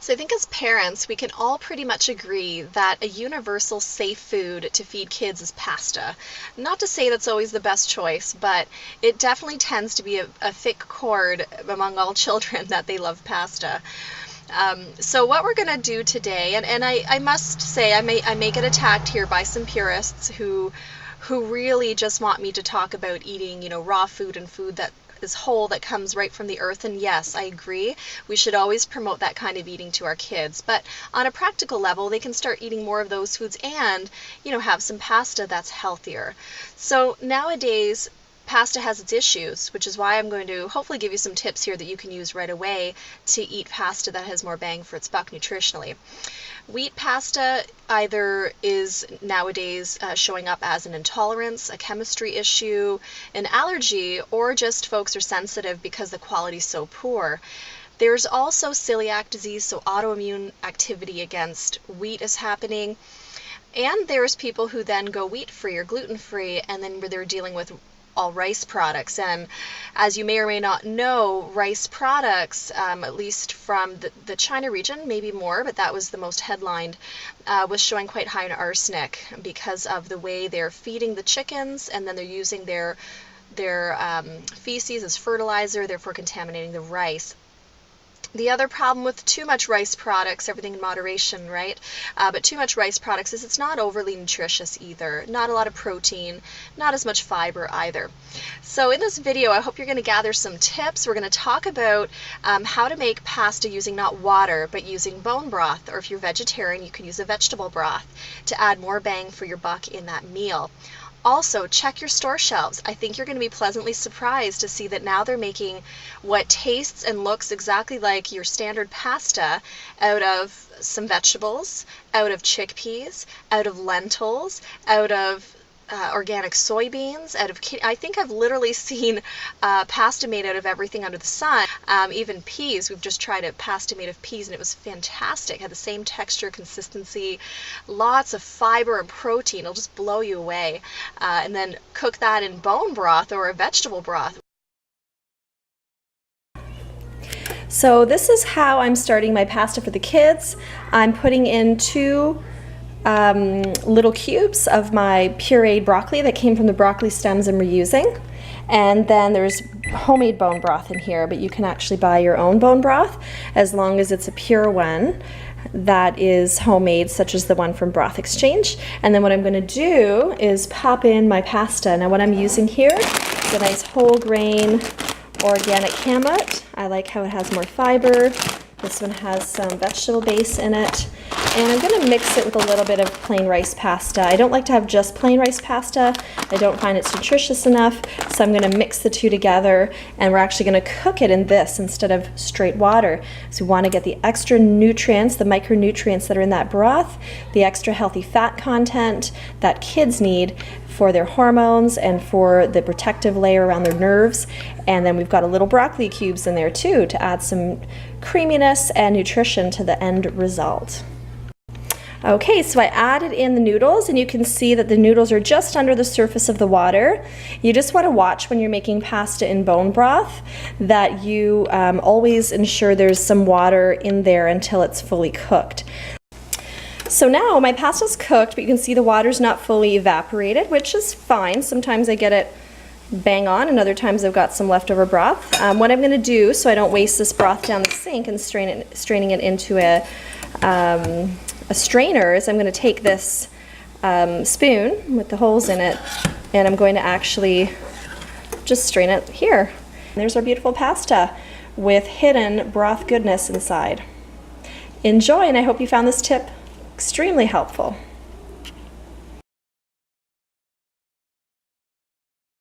So I think as parents, we can all pretty much agree that a universal safe food to feed kids is pasta. Not to say that's always the best choice, but it definitely tends to be a thick chord among all children that they love pasta. So what we're going to do today, and I must say I may get attacked here by some purists who really just want me to talk about eating, raw food and food that is whole, that comes right from the earth. And yes, I agree. We should always promote that kind of eating to our kids. But on a practical level, they can start eating more of those foods and, have some pasta that's healthier. So nowadays, pasta has its issues, which is why I'm going to hopefully give you some tips here that you can use right away to eat pasta that has more bang for its buck nutritionally. Wheat pasta either is nowadays showing up as an intolerance, a chemistry issue, an allergy, or just folks are sensitive because the quality is so poor. There's also celiac disease, so autoimmune activity against wheat is happening. And there's people who then go wheat-free or gluten-free, and then they're dealing with all rice products. And as you may or may not know, rice products, at least from the China region, maybe more, but that was the most headlined, was showing quite high in arsenic because of the way they're feeding the chickens, and then they're using their feces as fertilizer, therefore contaminating the rice. The other problem with too much rice products, everything in moderation, right? But too much rice products is it's not overly nutritious either. Not a lot of protein, not as much fiber either. So in this video, I hope you're going to gather some tips. We're going to talk about how to make pasta using not water, but using bone broth. Or if you're vegetarian, you can use a vegetable broth to add more bang for your buck in that meal. Also, check your store shelves. I think you're going to be pleasantly surprised to see that now they're making what tastes and looks exactly like your standard pasta out of some vegetables, out of chickpeas, out of lentils, out of organic soybeans, I think I've literally seen pasta made out of everything under the sun. Even peas, we've just tried a pasta made of peas and it was fantastic. Had the same texture, consistency, lots of fiber and protein. It'll just blow you away. And then cook that in bone broth or a vegetable broth. So this is how I'm starting my pasta for the kids. I'm putting in 2 little cubes of my pureed broccoli that came from the broccoli stems I'm reusing. And then there's homemade bone broth in here, but you can actually buy your own bone broth as long as it's a pure one that is homemade, such as the one from Broth Exchange. And then what I'm going to do is pop in my pasta. Now what I'm using here is a nice whole grain organic kamut. I like how it has more fiber. This one has some vegetable base in it. And I'm going to mix it with a little bit of plain rice pasta. I don't like to have just plain rice pasta. I don't find it's nutritious enough, so I'm going to mix the two together, and we're actually going to cook it in this instead of straight water. So we want to get the extra nutrients, the micronutrients that are in that broth, the extra healthy fat content that kids need for their hormones and for the protective layer around their nerves. And then we've got a little broccoli cubes in there too to add some creaminess and nutrition to the end result. Okay, so I added in the noodles, and you can see that the noodles are just under the surface of the water. You just want to watch when you're making pasta in bone broth that you always ensure there's some water in there until it's fully cooked. So now my pasta's cooked, but you can see the water's not fully evaporated, which is fine. Sometimes I get it bang on, and other times I've got some leftover broth. What I'm going to do, so I don't waste this broth down the sink and straining it into a strainer, is I'm going to take this spoon with the holes in it, and I'm going to actually just strain it here. There's our beautiful pasta with hidden broth goodness inside. Enjoy, and I hope you found this tip extremely helpful.